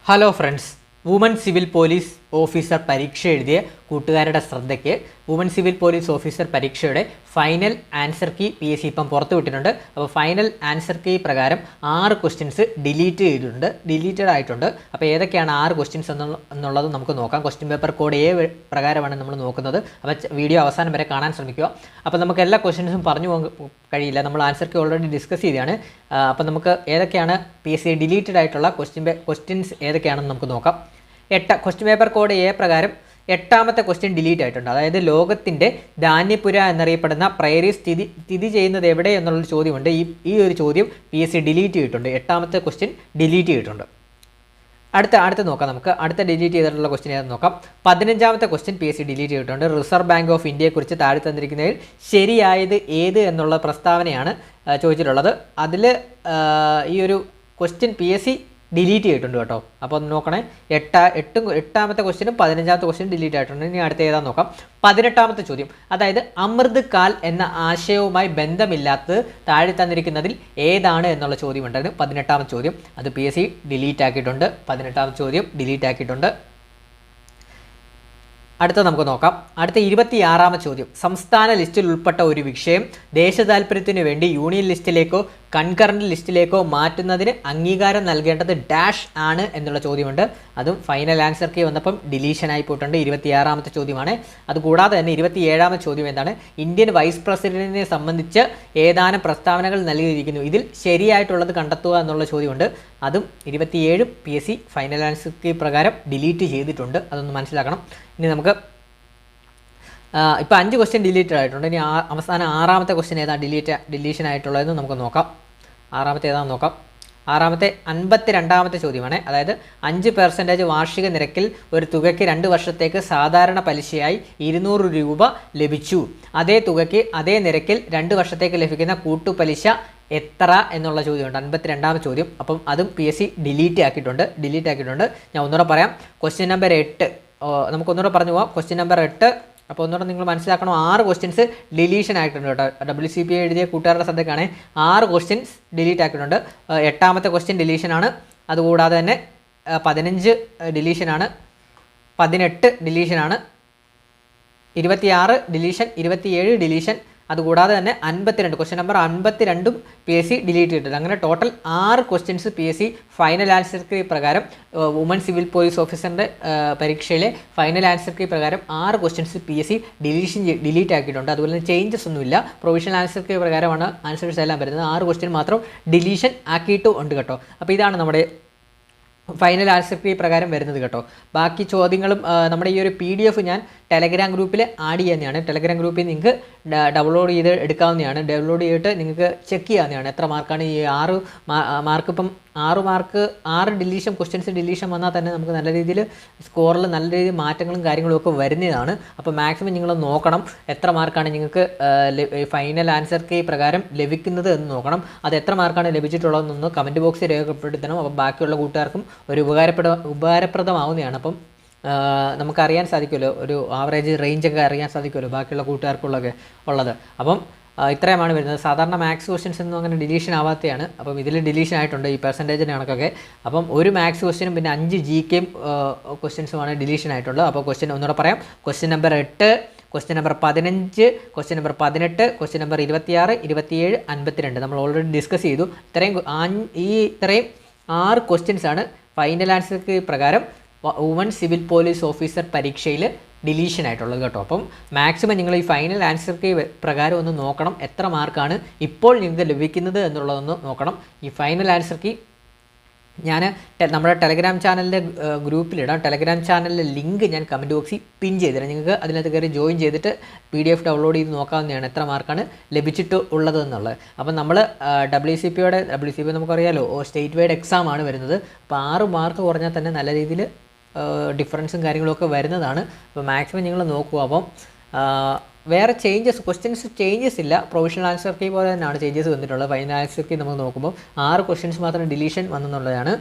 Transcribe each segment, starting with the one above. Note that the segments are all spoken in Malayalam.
Hello friends, woman civil police officer പരീക്ഷ എഴുതിയ കൂട്ടുകാരുടെ ശ്രദ്ധയ്ക്ക് വുമൺ സിവിൽ പോലീസ് ഓഫീസർ പരീക്ഷയുടെ ഫൈനൽ ആൻസർ കീ PSC ഇപ്പം പുറത്തു വിട്ടിട്ടുണ്ട്. അപ്പോൾ ഫൈനൽ ആൻസർ കീ പ്രകാരം 6 ക്വസ്റ്റ്യൻസ് ഡിലീറ്റഡ് ആയിട്ടുണ്ട്. അപ്പോൾ ഏതൊക്കെയാണ് 6 ക്വസ്റ്റ്യൻസ് എന്നുള്ളത് നമുക്ക് നോക്കാം. ക്വസ്റ്റ്യൻ പേപ്പർ കോഡ് A പ്രകാരമാണ് നമ്മൾ നോക്കുന്നത്. അപ്പോൾ വീഡിയോ അവസാനം വരെ കാണാൻ ശ്രമിക്കുക. അപ്പോൾ നമുക്ക് എല്ലാ ക്വസ്റ്റ്യൻസും പറഞ്ഞു പോകാൻ കഴിയില്ല, നമ്മൾ ആൻസർ കീ ഓൾറെഡി ഡിസ്കസ് ചെയ്തതാണ്. അപ്പോൾ നമുക്ക് ഏതൊക്കെയാണ് PSC ഡിലീറ്റഡ് ആയിട്ടുള്ള ക്വസ്റ്റ്യൻസ് ഏതൊക്കെയാണെന്ന് നമുക്ക് നോക്കാം. ക്വസ്റ്റ്യൻ പേപ്പർ കോഡ് A പ്രകാരം 8ാമത്തെ ക്വസ്റ്റ്യൻ ഡിലീറ്റ് ആയിട്ടുണ്ട്. അതായത് ലോകത്തിൻ്റെ ധാന്യപുര എന്നറിയപ്പെടുന്ന പ്രയറി സ്ഥിതി ചെയ്യുന്നത് എവിടെ എന്നുള്ളൊരു ചോദ്യമുണ്ട്. ഈ ഒരു ചോദ്യം PSC ഡിലീറ്റ് ചെയ്തിട്ടുണ്ട്. 8ാമത്തെ ക്വസ്റ്റ്യൻ ഡിലീറ്റ് ചെയ്തിട്ടുണ്ട്. അടുത്ത നോക്കാം. നമുക്ക് അടുത്ത ഡിലീറ്റ് ചെയ്തിട്ടുള്ള ക്വസ്റ്റ്യൻ ഏതെന്ന് നോക്കാം. 15ാമത്തെ ക്വസ്റ്റ്യൻ PSC ഡിലീറ്റ് ചെയ്തിട്ടുണ്ട്. റിസർവ് ബാങ്ക് ഓഫ് ഇന്ത്യയെക്കുറിച്ച് താഴെ തന്നിരിക്കുന്നതിൽ ശരിയായത് ഏത് എന്നുള്ള പ്രസ്താവനയാണ് ചോദിച്ചിട്ടുള്ളത്. അതിൽ ഈ ഒരു ക്വസ്റ്റ്യൻ PSC ഡിലീറ്റ് ചെയ്തിട്ടുണ്ട് കേട്ടോ. അപ്പോൾ നോക്കണേ, 8ാമത്തെ ക്വസ്റ്റ്യനും 15ാമത്തെ ക്വസ്റ്റ്യൻ ഡിലീറ്റ് ആയിട്ടുണ്ട്. ഇനി അടുത്ത ഏതാ നോക്കാം. 18ാമത്തെ ചോദ്യം, അതായത് അമൃത് കാൽ എന്ന ആശയവുമായി ബന്ധമില്ലാത്തത് താഴെ തന്നിരിക്കുന്നതിൽ ഏതാണ് എന്നുള്ള ചോദ്യം ഉണ്ടായിരുന്നു. 18ാമത്തെ ചോദ്യം അത് PSC ഡിലീറ്റ് ആക്കിയിട്ടുണ്ട്. 18ാമത്തെ ചോദ്യം ഡിലീറ്റ് ആക്കിയിട്ടുണ്ട്. അടുത്ത നമുക്ക് നോക്കാം. അടുത്ത 26ാമത്തെ ചോദ്യം, സംസ്ഥാന ലിസ്റ്റിൽ ഉൾപ്പെട്ട ഒരു വിഷയം ദേശതാൽപര്യത്തിനു വേണ്ടി യൂണിയൻ ലിസ്റ്റിലേക്കോ കൺകറന്റ് ലിസ്റ്റിലേക്കോ മാറ്റുന്നതിന് അംഗീകാരം നൽകേണ്ടത് ഡാഷ് ആണ് എന്നുള്ള ചോദ്യമുണ്ട്. അതും ഫൈനൽ ആൻസർ കീ വന്നപ്പം ഡിലീഷൻ ആയി പോയിട്ടുണ്ട്. 26ാമത്തെ ചോദ്യമാണ്. അതുകൂടാതെ തന്നെ 27ാമത്തെ ചോദ്യം എന്താണ്, ഇന്ത്യൻ വൈസ് പ്രസിഡന്റിനെ സംബന്ധിച്ച് ഏതാനും പ്രസ്താവനകൾ നൽകിയിരിക്കുന്നു, ഇതിൽ ശരിയായിട്ടുള്ളത് കണ്ടെത്തുക എന്നുള്ള ചോദ്യമുണ്ട്. അതും 27 PSC ഫൈനൽ ആൻസർ കീ പ്രകാരം ഡിലീറ്റ് ചെയ്തിട്ടുണ്ട്. അതൊന്ന് മനസ്സിലാക്കണം. ഇനി നമുക്ക് ഇപ്പോൾ 5 ക്വസ്റ്റ്യൻ ഡിലീറ്റഡ് ആയിട്ടുണ്ട്. ഇനി അവസാനം 6ാമത്തെ ക്വസ്റ്റ്യൻ ഏതാണ് ഡിലീഷൻ ആയിട്ടുള്ളതെന്ന് നമുക്ക് നോക്കാം. 6ാമത്തെ ഏതാണെന്ന് നോക്കാം. 6ാമത്തെ 52ാമത്തെ ചോദ്യമാണ്. അതായത് 5% വാർഷിക നിരക്കിൽ ഒരു തുകയ്ക്ക് 2 വർഷത്തേക്ക് സാധാരണ പലിശയായി 200 രൂപ ലഭിച്ചു. അതേ തുകയ്ക്ക് അതേ നിരക്കിൽ 2 വർഷത്തേക്ക് ലഭിക്കുന്ന കൂട്ടുപലിശ എത്ര എന്നുള്ള ചോദ്യമുണ്ട്. 52ാമത്തെ ചോദ്യം. അപ്പം അതും PSC ഡിലീറ്റ് ആക്കിയിട്ടുണ്ട്. ഞാൻ ഒന്നുകൂടെ പറയാം. ക്വസ്റ്റ്യൻ നമ്പർ 8 നമുക്കൊന്നുകൂടെ പറഞ്ഞു പോകാം. Question number 8. അപ്പോൾ ഒന്നുകൂടെ നിങ്ങൾ മനസ്സിലാക്കണം, 6 ക്വസ്റ്റ്യൻസ് ഡിലീഷൻ ആയിട്ടുണ്ട് കേട്ടോ. WCPA എഴുതിയ കൂട്ടുകാരുടെ ശ്രദ്ധയ്ക്കാണ് 6 ക്വസ്റ്റ്യൻസ് ഡിലീറ്റ് ആക്കിയിട്ടുണ്ട്. 8ാമത്തെ ക്വസ്റ്റ്യൻ ഡിലീഷനാണ്. അതുകൂടാതെ തന്നെ 15 ഡിലീഷനാണ്, 18 ഡിലീഷനാണ്, 26 ഡിലീഷൻ, 27 ഡിലീഷൻ. അതുകൂടാതെ തന്നെ 52 ക്വസ്റ്റ്യൻ നമ്പർ 52 PSC ഡിലീറ്റ് ചെയ്തിട്ടുണ്ട്. അങ്ങനെ total 6 questions PSC final answer key പ്രകാരം വുമൺ സിവിൽ പോലീസ് ഓഫീസറിൻ്റെ പരീക്ഷയിലെ ഫൈനൽ ആൻസർ കീ പ്രകാരം 6 ക്വസ്റ്റ്യൻസ് PSC ഡിലീറ്റ് ആക്കിയിട്ടുണ്ട്. അതുപോലെ തന്നെ ചേഞ്ചസ് ഒന്നുമില്ല. പ്രൊവിഷണൽ ആൻസർ കീ പ്രകാരമാണ് ആൻസേഴ്സ് എല്ലാം വരുന്നത്. 6 ക്വസ്റ്റ്യൻ മാത്രം ഡിലീഷൻ ആക്കിയിട്ടും ഉണ്ട് കേട്ടോ. അപ്പോൾ ഇതാണ് നമ്മുടെ ഫൈനൽ ആൻസർ കീ പ്രകാരം വരുന്നത് കേട്ടോ. ബാക്കി ചോദ്യങ്ങളും നമ്മുടെ ഈ ഒരു PDF ഞാൻ ടെലഗ്രാം ഗ്രൂപ്പിൽ ആഡ് ചെയ്യുന്നതാണ്. ടെലഗ്രാം ഗ്രൂപ്പിൽ നിങ്ങൾക്ക് ഡൗൺലോഡ് ചെയ്ത് എടുക്കാവുന്നതാണ്. ഡൗൺലോഡ് ചെയ്തിട്ട് നിങ്ങൾക്ക് ചെക്ക് ചെയ്യാവുന്നതാണ് എത്ര മാർക്കാണ്. ഈ 6 മാർക്ക് ഇപ്പം 6 മാർക്ക് 6 ഡിലീഷൻ ക്വസ്റ്റ്യൻസ് ഡിലീഷൻ വന്നാൽ തന്നെ നമുക്ക് നല്ല രീതിയിൽ സ്കോറിൽ നല്ല രീതിയിൽ മാറ്റങ്ങളും കാര്യങ്ങളും ഒക്കെ വരുന്നതാണ്. അപ്പോൾ മാക്സിമം നിങ്ങൾ നോക്കണം എത്ര മാർക്കാണ് നിങ്ങൾക്ക് ഫൈനൽ ആൻസർ കീ പ്രകാരം ലഭിക്കുന്നത് എന്ന് നോക്കണം. അത് എത്ര മാർക്കാണ് ലഭിച്ചിട്ടുള്ളതെന്നൊന്ന് കമൻറ്റ് ബോക്സിൽ രേഖപ്പെടുത്തണം. അപ്പോൾ ബാക്കിയുള്ള കൂട്ടുകാർക്കും ഒരു ഉപകാരപ്രദമാവുന്നതാണ്. അപ്പം നമുക്കറിയാൻ സാധിക്കുമല്ലോ, ഒരു ആവറേജ് റേഞ്ചൊക്കെ അറിയാൻ സാധിക്കുമല്ലോ ബാക്കിയുള്ള കൂട്ടുകാർക്കുള്ളതൊക്കെ ഉള്ളത്. അപ്പം ഇത്രയുമാണ് വരുന്നത്. സാധാരണ മാത്സ് ക്വസ്റ്റ്യൻസ് ഒന്നും അങ്ങനെ ഡിലീഷൻ ആവാത്തതാണ്. അപ്പം ഇതിൽ ഡിലീഷൻ ആയിട്ടുണ്ട് ഈ പെർസെൻറ്റേജിൻ്റെ കണക്കൊക്കെ. അപ്പം ഒരു മാത്സ് ക്വസ്റ്റ്യനും പിന്നെ 5 GK ക്വസ്റ്റ്യൻസുമാണ് ഡിലീഷൻ ആയിട്ടുള്ളത്. അപ്പോൾ ക്വസ്റ്റ്യൻ ഒന്നുകൂടെ പറയാം. Question number 8, question number 15, question number 18, question number 26, 27, 52 നമ്മൾ ഓൾറെഡി ഡിസ്കസ് ചെയ്തു. ഇത്രയും 6 ക്വസ്റ്റ്യൻസാണ് ഫൈനൽ ആൻസർക്ക് പ്രകാരം വുമൺ സിവിൽ പോലീസ് ഓഫീസർ പരീക്ഷയിൽ ഡിലീഷൻ ആയിട്ടുള്ളത് കേട്ടോ. അപ്പം മാക്സിമം നിങ്ങൾ ഈ ഫൈനൽ ആൻസർ കീ പ്രകാരം ഒന്ന് നോക്കണം എത്ര മാർക്കാണ് ഇപ്പോൾ നിങ്ങൾക്ക് ലഭിക്കുന്നത് എന്നുള്ളതൊന്ന് നോക്കണം. ഈ ഫൈനൽ ആൻസർ കീ ഞാൻ നമ്മുടെ ടെലഗ്രാം ചാനലിൻ്റെ ഗ്രൂപ്പിലിടാം. ടെലഗ്രാം ചാനലിലെ ലിങ്ക് ഞാൻ കമൻറ്റ് ബോക്സിൽ പിൻ ചെയ്തിടാം. നിങ്ങൾക്ക് അതിനകത്ത് കയറി ജോയിൻ ചെയ്തിട്ട് PDF ഡൗൺലോഡ് ചെയ്ത് നോക്കാവുന്നതാണ് എത്ര മാർക്കാണ് ലഭിച്ചിട്ട് ഉള്ളത് എന്നുള്ളത്. അപ്പം നമ്മൾ WCPA നമുക്കറിയാലോ സ്റ്റേറ്റ് വൈഡ് എക്സാം ആണ് വരുന്നത്. അപ്പോൾ 6 മാർക്ക് കുറഞ്ഞാൽ തന്നെ നല്ല രീതിയിൽ ഡിഫറൻസും കാര്യങ്ങളൊക്കെ വരുന്നതാണ്. അപ്പോൾ മാക്സിമം നിങ്ങൾ നോക്കുക. അപ്പം വേറെ ക്വസ്റ്റ്യൻസ് ചേഞ്ചസ് ഇല്ല. പ്രൊവിഷണൽ ആൻസർ കീ പോലെ തന്നെയാണ് ചേഞ്ചസ് വന്നിട്ടുള്ളത്. ഫൈനൽ ആൻസർ കീ നമുക്ക് നോക്കുമ്പോൾ 6 ക്വസ്റ്റ്യൻസ് മാത്രം ഡിലീഷൻ വന്നെന്നുള്ളതാണ്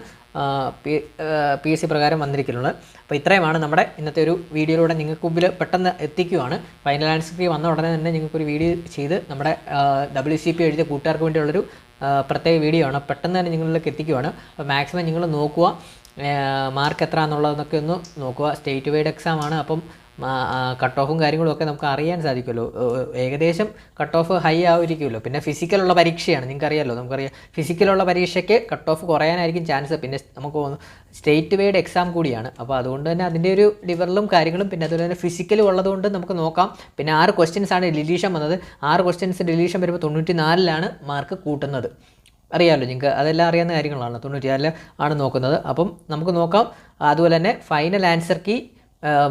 PSC പ്രകാരം വന്നിരിക്കുന്നത്. അപ്പോൾ ഇത്രയുമാണ് നമ്മുടെ ഇന്നത്തെ ഒരു വീഡിയോയിലൂടെ നിങ്ങൾക്ക് മുമ്പിൽ പെട്ടെന്ന് എത്തിക്കുകയാണ്. ഫൈനൽ ആൻസർ കീ വന്ന ഉടനെ തന്നെ നിങ്ങൾക്കൊരു വീഡിയോ ചെയ്ത് നമ്മുടെ WCPA എഴുതിയ കൂട്ടുകാർക്ക് വേണ്ടിയുള്ളൊരു പ്രത്യേക വീഡിയോ ആണ്. പെട്ടെന്ന് തന്നെ നിങ്ങളിലേക്ക് എത്തിക്കുകയാണ്. അപ്പോൾ മാക്സിമം നിങ്ങൾ നോക്കുക. മാർക്ക് എത്ര എന്നുള്ളതെന്നൊക്കെ ഒന്ന് നോക്കുക. സ്റ്റേറ്റ് വൈഡ് എക്സാം ആണ്, അപ്പം കട്ട് ഓഫും കാര്യങ്ങളും ഒക്കെ നമുക്ക് അറിയാൻ സാധിക്കുമല്ലോ. ഏകദേശം കട്ട് ഓഫ് ഹൈ ആയിരിക്കുമല്ലോ. പിന്നെ ഫിസിക്കലുള്ള പരീക്ഷയാണ്, നിങ്ങൾക്കറിയാമല്ലോ. നമുക്കറിയാം ഫിസിക്കലുള്ള പരീക്ഷയ്ക്ക് കട്ട് ഓഫ് കുറയാനായിരിക്കും ചാൻസ്. പിന്നെ നമുക്ക് സ്റ്റേറ്റ് വൈഡ് എക്സാം കൂടിയാണ്, അപ്പോൾ അതുകൊണ്ട് തന്നെ അതിൻ്റെ ഒരു ഡിവറിലും കാര്യങ്ങളും പിന്നെ അതുപോലെ തന്നെ ഫിസിക്കലും ഉള്ളതുകൊണ്ട് നമുക്ക് നോക്കാം. പിന്നെ 6 ക്വസ്റ്റ്യൻസ് ആണ് ഡിലീഷൻ വന്നത്. 6 ക്വസ്റ്റ്യൻസ് ഡിലീഷൻ വരുമ്പോൾ 94 മാർക്ക് കൂട്ടുന്നത്. അറിയാമല്ലോ നിങ്ങൾക്ക്, അതെല്ലാം അറിയാവുന്ന കാര്യങ്ങളാണ്. 94 ആണ് നോക്കുന്നത്. അപ്പം നമുക്ക് നോക്കാം. അതുപോലെ തന്നെ ഫൈനൽ ആൻസർ കീ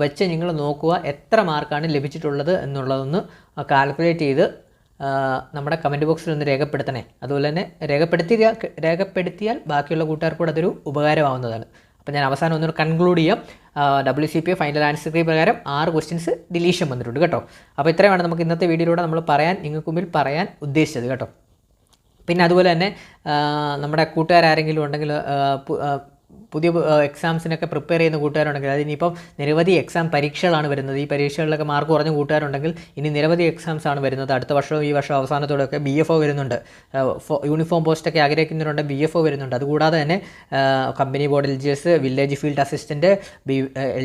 വെച്ച് നിങ്ങൾ നോക്കുക എത്ര മാർക്കാണ് ലഭിച്ചിട്ടുള്ളത് എന്നുള്ളതൊന്ന് കാൽക്കുലേറ്റ് ചെയ്ത് നമ്മുടെ കമൻറ്റ് ബോക്സിൽ ഒന്ന് രേഖപ്പെടുത്തണേ. അതുപോലെ തന്നെ രേഖപ്പെടുത്തിയാൽ ബാക്കിയുള്ള കൂട്ടുകാർക്ക് കൂടെ അതൊരു ഉപകാരമാവുന്നതാണ്. അപ്പോൾ ഞാൻ അവസാനം ഒന്നുകൂടെ കൺക്ലൂഡ് ചെയ്യാം. WCPA ഫൈനൽ ആൻസർ കീ പ്രകാരം 6 ക്വസ്റ്റ്യൻസ് ഡിലീഷൻ വന്നിട്ടുണ്ട് കേട്ടോ. അപ്പോൾ ഇത്രയുമാണ് നമുക്ക് ഇന്നത്തെ വീഡിയോയിലൂടെ നമ്മൾ നിങ്ങൾക്ക് മുമ്പിൽ പറയാൻ ഉദ്ദേശിച്ചത് കേട്ടോ. പിന്നെ അതുപോലെ തന്നെ നമ്മുടെ കൂട്ടുകാരെങ്കിലും ഉണ്ടെങ്കിൽ പുതിയ എക്സാംസിനൊക്കെ പ്രിപ്പയർ ചെയ്യുന്ന കൂട്ടുകാരുണ്ടെങ്കിൽ, അതിനിപ്പം നിരവധി പരീക്ഷകളാണ് വരുന്നത്. ഈ പരീക്ഷകളിലൊക്കെ മാർക്ക് കുറഞ്ഞ കൂട്ടുകാരുണ്ടെങ്കിൽ ഇനി നിരവധി എക്സാംസാണ് വരുന്നത്. അടുത്ത വർഷവും ഈ വർഷം അവസാനത്തോടെയൊക്കെ BFO വരുന്നുണ്ട്. യൂണിഫോം പോസ്റ്റൊക്കെ ആഗ്രഹിക്കുന്നവരുണ്ട്, BFO വരുന്നുണ്ട്. അതുകൂടാതെ തന്നെ company board LGS, village field assistant,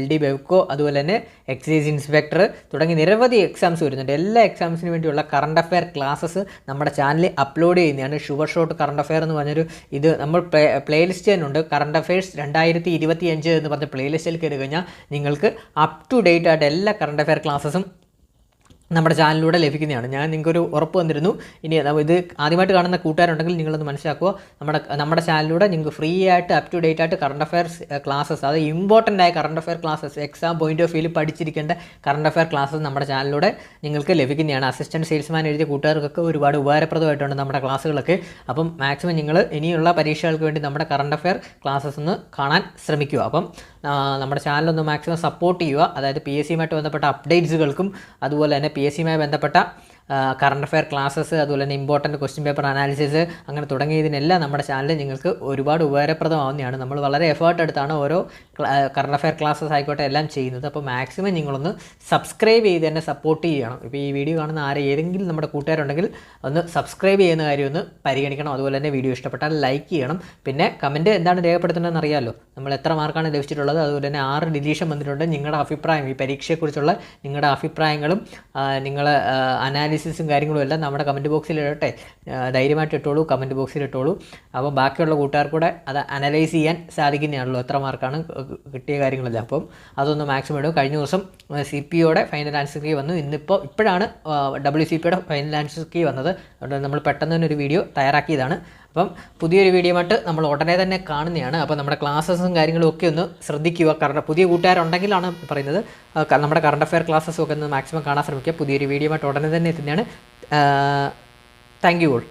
LD Bevco, അതുപോലെ തന്നെ എക്സൈസ് ഇൻസ്പെക്ടർ തുടങ്ങി നിരവധി എക്സാംസ് വരുന്നുണ്ട്. എല്ലാ എക്സാംസിന് വേണ്ടിയുള്ള കറണ്ട് അഫെയർ ക്ലാസ്സസ് നമ്മുടെ ചാനലിൽ അപ്ലോഡ് ചെയ്യുന്നതാണ്. ഷുവർ ഷോട്ട് കറണ്ട് അഫെയർ എന്ന് പറഞ്ഞൊരു ഇത് നമ്മൾ പ്ലേലിസ്റ്റ് തന്നെ ഉണ്ട്. കറണ്ട് അഫെയർസ് 2025 എന്ന് പറഞ്ഞ പ്ലേലിസ്റ്റിൽ കയറി കഴിഞ്ഞാൽ നിങ്ങൾക്ക് അപ് ടു ഡേറ്റ് ആയിട്ട് എല്ലാ കറണ്ട് അഫെയർ ക്ലാസ്സസും നമ്മുടെ ചാനലിലൂടെ ലഭിക്കുന്നതാണ്. ഞാൻ നിങ്ങൾക്കൊരു ഉറപ്പ് തന്നിരുന്നു. ഇനി ഇത് ആദ്യമായിട്ട് കാണുന്ന കൂട്ടുകാരുണ്ടെങ്കിൽ നിങ്ങളൊന്ന് മനസ്സിലാക്കുക, നമ്മുടെ ചാനലിലൂടെ നിങ്ങൾക്ക് ഫ്രീ ആയിട്ട് അപ് ടു ഡേറ്റ് ആയിട്ട് കറണ്ട് അഫെയർസ് ക്ലാസ്സസ്, അത് ഇമ്പോർട്ടൻ്റ് ആയ current affair classes, exam point of വ്യൂവിൽ പഠിച്ചിരിക്കേണ്ട കറണ്ട് അഫെയർ ക്ലാസ്സസ് നമ്മുടെ ചാനലിലൂടെ നിങ്ങൾക്ക് ലഭിക്കുന്നതാണ്. അസിസ്റ്റൻറ്റ് സെയിൽസ്മാൻ എഴുതിയ കൂട്ടുകാർക്കൊക്കെ ഒരുപാട് ഉപകാരപ്രദമായിട്ടുണ്ട് നമ്മുടെ ക്ലാസ്സുകളൊക്കെ. അപ്പം മാക്സിമം നിങ്ങൾ ഇനിയുള്ള പരീക്ഷകൾക്ക് വേണ്ടി നമ്മുടെ കറണ്ട് അഫെയർ ക്ലാസ്സസ് ഒന്ന് കാണാൻ ശ്രമിക്കുക. അപ്പം നമ്മുടെ ചാനലൊന്ന് മാക്സിമം സപ്പോർട്ട് ചെയ്യുക. അതായത് PSC യുമായിട്ട് ബന്ധപ്പെട്ട അപ്ഡേറ്റ്സുകൾക്കും അതുപോലെ തന്നെ PSC യുമായി ബന്ധപ്പെട്ട കറണ്ട് അഫെയർ ക്ലാസ്സസ്, അതുപോലെ തന്നെ ഇമ്പോർട്ടൻറ്റ് ക്വസ്റ്റ്യൻ പേപ്പർ അനാലിസിസ്, അങ്ങനെ തുടങ്ങിയതിനെല്ലാം നമ്മുടെ ചാനൽ നിങ്ങൾക്ക് ഒരുപാട് ഉപകാരപ്രദമാവുന്നതാണ്. നമ്മൾ വളരെ എഫേർട്ട് എടുത്താണ് ഓരോ കറണ്ട് അഫെയർ ക്ലാസ്സസ് ആയിക്കോട്ടെ എല്ലാം ചെയ്യുന്നത്. അപ്പോൾ മാക്സിമം നിങ്ങളൊന്ന് സബ്സ്ക്രൈബ് ചെയ്ത് തന്നെ സപ്പോർട്ട് ചെയ്യണം. ഇപ്പോൾ ഈ വീഡിയോ കാണുന്ന ഏതെങ്കിലും നമ്മുടെ കൂട്ടുകാരുണ്ടെങ്കിൽ ഒന്ന് സബ്സ്ക്രൈബ് ചെയ്യുന്ന കാര്യം ഒന്ന് പരിഗണിക്കണം. അതുപോലെ തന്നെ വീഡിയോ ഇഷ്ടപ്പെട്ടാൽ ലൈക്ക് ചെയ്യണം. പിന്നെ കമൻറ്റ് എന്താണ് രേഖപ്പെടുത്തേണ്ടതെന്ന് അറിയാമല്ലോ, നമ്മൾ എത്ര മാർക്കാണ് ലഭിച്ചിട്ടുള്ളത്, അതുപോലെ തന്നെ 6 ഡിലീഷൻ വന്നിട്ടുണ്ട്. നിങ്ങളുടെ അഭിപ്രായം, ഈ പരീക്ഷയെക്കുറിച്ചുള്ള നിങ്ങളുടെ അഭിപ്രായങ്ങളും നിങ്ങളെ അനാലിസിസും കാര്യങ്ങളും എല്ലാം നമ്മുടെ കമൻറ്റ് ബോക്സിൽ ഇടട്ടെ. ധൈര്യമായിട്ട് ഇട്ടോളൂ, കമൻറ്റ് ബോക്സിൽ ഇട്ടോളൂ. അപ്പോൾ ബാക്കിയുള്ള കൂട്ടുകാർക്കൂടെ അത് അനലൈസ് ചെയ്യാൻ സാധിക്കുന്നതാണല്ലോ എത്ര മാർക്കാണ് കിട്ടിയ കാര്യങ്ങളെല്ലാം. അപ്പം അതൊന്ന് മാക്സിമം ഇടും. കഴിഞ്ഞ ദിവസം CPOയുടെ ഫൈനൽ ആൻസർ കീ വന്നു. ഇപ്പോഴാണ് WCPയുടെ ഫൈനൽ ആൻസർ കീ വന്നത്. അതുകൊണ്ട് നമ്മൾ പെട്ടെന്ന് തന്നെ ഒരു വീഡിയോ തയ്യാറാക്കിയതാണ്. അപ്പം പുതിയൊരു വീഡിയോ ആയിട്ട് നമ്മൾ ഉടനെ തന്നെ കാണുന്നതാണ്. അപ്പോൾ നമ്മുടെ ക്ലാസ്സസും കാര്യങ്ങളും ഒക്കെ ഒന്ന് ശ്രദ്ധിക്കുക. കാരണം പുതിയ കൂട്ടുകാരുണ്ടെങ്കിലാണ് പറയുന്നത്, നമ്മുടെ കറണ്ട് അഫെയർ ക്ലാസ്സസും ഒക്കെ ഒന്ന് മാക്സിമം കാണാൻ ശ്രമിക്കുക. പുതിയൊരു വീഡിയോ ആയിട്ട് ഉടനെ തന്നെ എത്തുന്നതാണ്. Thank you all.